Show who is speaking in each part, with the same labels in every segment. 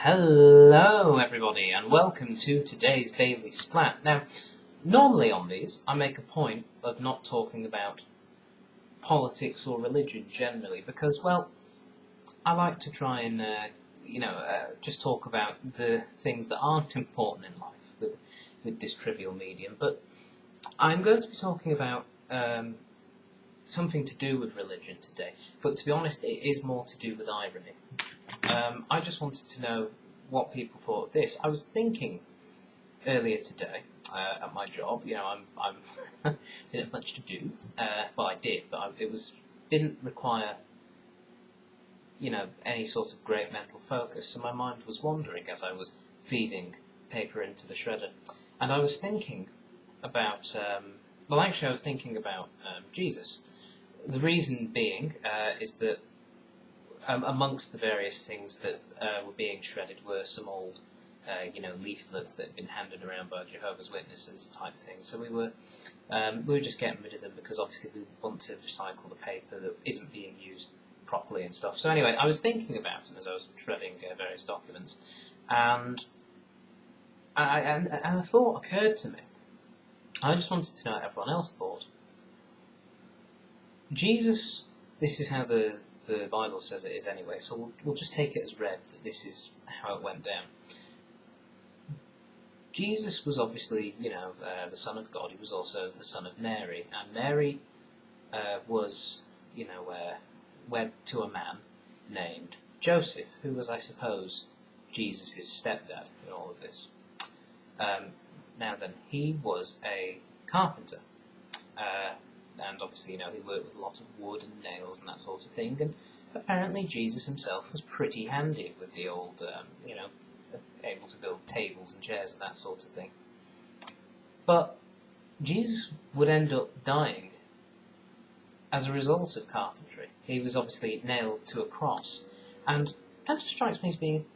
Speaker 1: Hello everybody and welcome to today's Daily Splat. Now, normally on these I make a point of not talking about politics or religion generally because, well, I like to try and, just talk about the things that aren't important in life with this trivial medium. But I'm going to be talking about something to do with religion today, but to be honest it is more to do with irony. I just wanted to know what people thought of this. I was thinking earlier today at my job. I'm didn't have much to do. Well, I did, but didn't require any sort of great mental focus. So my mind was wandering as I was feeding paper into the shredder, and I was thinking about. I was thinking about Jesus. The reason being is that. Amongst the various things that were being shredded were some old, leaflets that had been handed around by Jehovah's Witnesses type thing. So we were just getting rid of them because obviously we want to recycle the paper that isn't being used properly and stuff. So anyway, I was thinking about them as I was shredding various documents, and a thought occurred to me. I just wanted to know what everyone else thought. Jesus, this is how the Bible says it is anyway, so we'll just take it as read that this is how it went down. Jesus was obviously, the Son of God. He was also the son of Mary, and Mary was, wed to a man named Joseph, who was, I suppose, Jesus' stepdad in all of this. Now then, he was a carpenter. And obviously, he worked with a lot of wood and nails and that sort of thing. And apparently Jesus himself was pretty handy with the old, able to build tables and chairs and that sort of thing. But Jesus would end up dying as a result of carpentry. He was obviously nailed to a cross. And that just strikes me as being,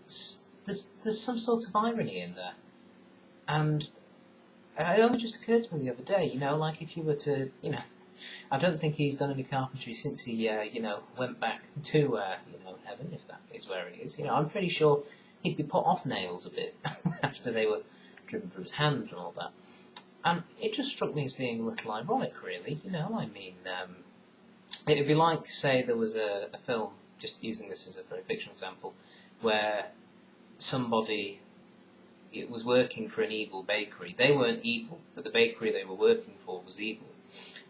Speaker 1: there's some sort of irony in there. And it only just occurred to me the other day, like if you were to, I don't think he's done any carpentry since he, went back to, heaven, if that is where he is. I'm pretty sure he'd be put off nails a bit after they were driven through his hand and all that. And it just struck me as being a little ironic, really. It'd be like, say, there was a film, just using this as a very fictional example, where somebody was working for an evil bakery. They weren't evil, but the bakery they were working for was evil.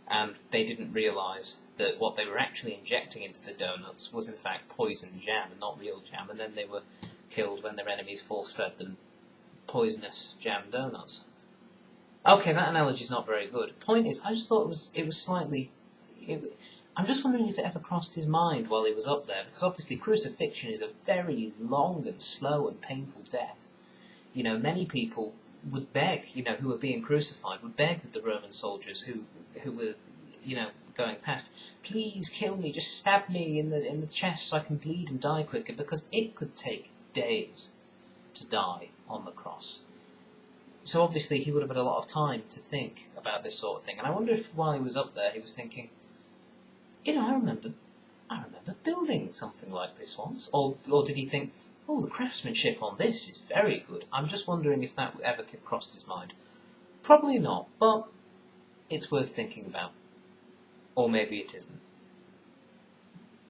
Speaker 1: And they didn't realise that what they were actually injecting into the donuts was in fact poisoned jam and not real jam, and then they were killed when their enemies force-fed them poisonous jam donuts. Okay, that analogy's not very good. Point is, I just thought it was slightly... I'm just wondering if it ever crossed his mind while he was up there, because obviously crucifixion is a very long and slow and painful death. Many people would beg, who were being crucified, would beg with the Roman soldiers who were, going past, please kill me, just stab me in the chest so I can bleed and die quicker, because it could take days to die on the cross. So obviously he would have had a lot of time to think about this sort of thing, and I wonder if while he was up there he was thinking, I remember building something like this once, or did he think, oh, the craftsmanship on this is very good. I'm just wondering if that ever crossed his mind. Probably not, but it's worth thinking about. Or maybe it isn't.